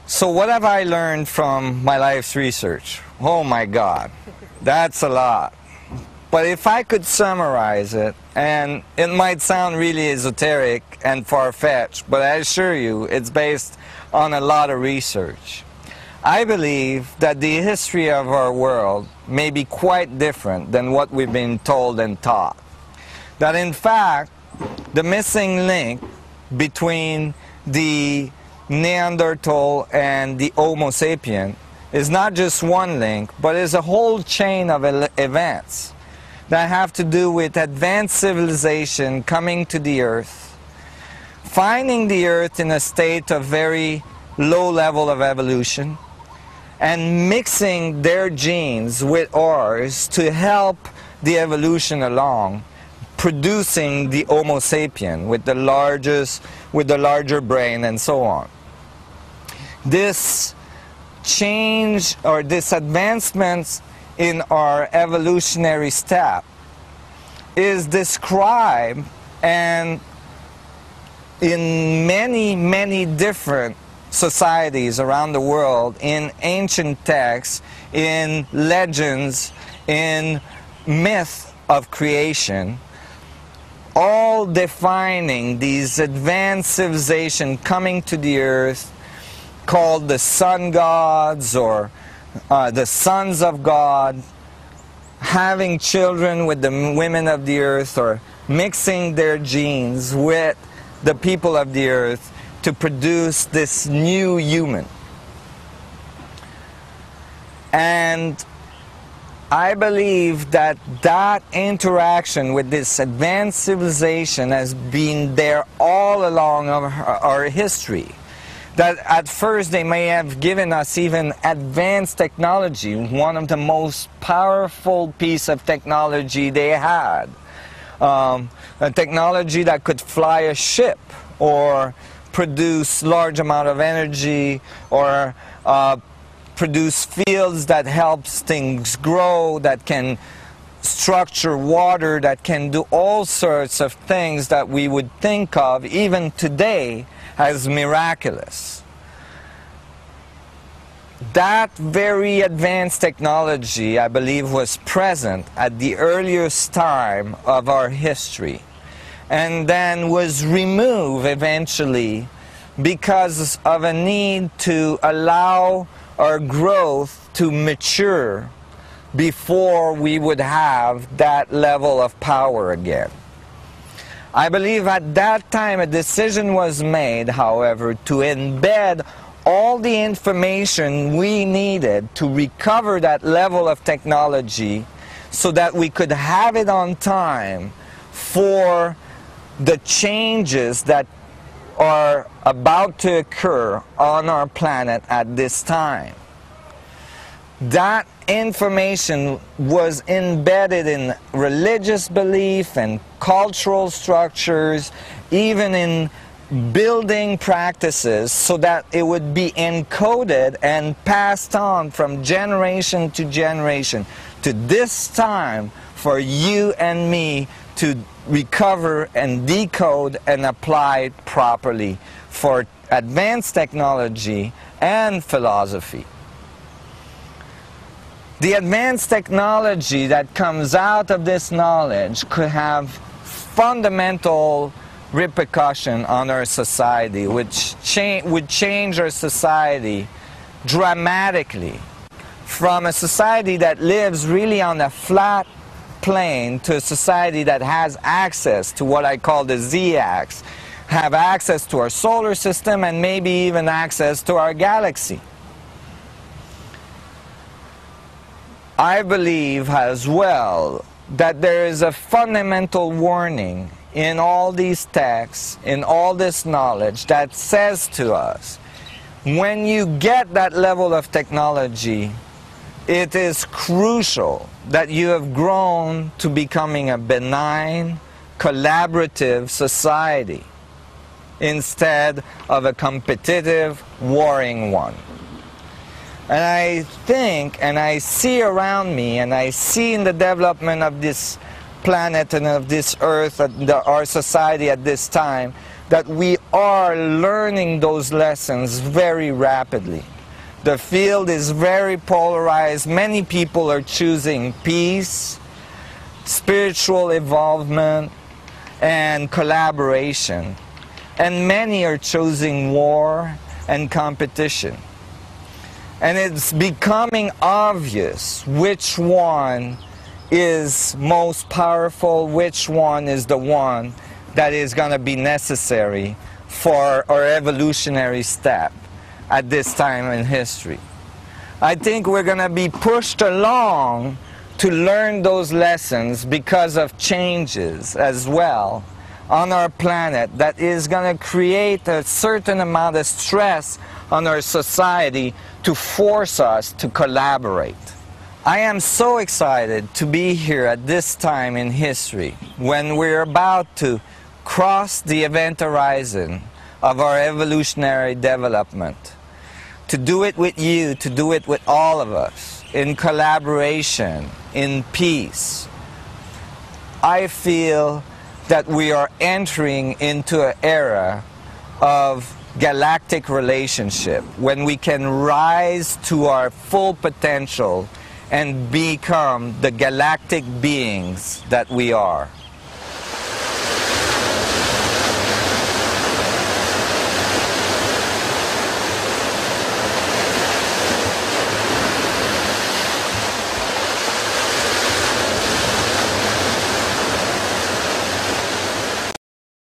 So what have I learned from my life's research? Oh my God, that's a lot. But if I could summarize it, and it might sound really esoteric and far-fetched, but I assure you it's based on a lot of research. I believe that the history of our world may be quite different than what we've been told and taught. That in fact, the missing link between the Neanderthal and the Homo sapien is not just one link, but is a whole chain of events that have to do with advanced civilization coming to the Earth, finding the Earth in a state of very low level of evolution, and mixing their genes with ours to help the evolution along, producing the Homo sapien with the larger brain and so on. This change or this advancement in our evolutionary step is described and in many different societies around the world, in ancient texts, in legends, in myth of creation, all defining these advanced civilization coming to the Earth, called the sun gods or the sons of God, having children with the women of the Earth, or mixing their genes with the people of the Earth to produce this new human. And I believe that that interaction with this advanced civilization has been there all along our history. That at first they may have given us even advanced technology, one of the most powerful piece of technology they had. A technology that could fly a ship or produce large amount of energy or produce fields that helps things grow, that can structure water, that can do all sorts of things that we would think of even today as miraculous. That very advanced technology, I believe, was present at the earliest time of our history, and then was removed eventually because of a need to allow our growth to mature before we would have that level of power again. I believe at that time a decision was made, however, to embed all the information we needed to recover that level of technology so that we could have it on time for the changes that are about to occur on our planet at this time. That information was embedded in religious belief and cultural structures, even in building practices, so that it would be encoded and passed on from generation to generation to this time for you and me to recover and decode and apply it properly for advanced technology and philosophy. The advanced technology that comes out of this knowledge could have fundamental repercussion on our society, which would change our society dramatically from a society that lives really on a flat plane to a society that has access to what I call the Z-axis, have access to our solar system and maybe even access to our galaxy. I believe as well that there is a fundamental warning in all these texts, in all this knowledge that says to us, when you get that level of technology, it is crucial that you have grown to becoming a benign, collaborative society instead of a competitive, warring one. And I think, and I see around me, and I see in the development of this planet and of this earth, our society at this time, that we are learning those lessons very rapidly. The field is very polarized. Many people are choosing peace, spiritual involvement, and collaboration. And many are choosing war and competition. And it's becoming obvious which one is most powerful, which one is the one that is going to be necessary for our evolutionary step at this time in history. I think we're going to be pushed along to learn those lessons because of changes as well on our planet that is going to create a certain amount of stress on our society to force us to collaborate. I am so excited to be here at this time in history when we're about to cross the event horizon of our evolutionary development. To do it with you, to do it with all of us, in collaboration, in peace. I feel that we are entering into an era of galactic relationship when we can rise to our full potential and become the galactic beings that we are.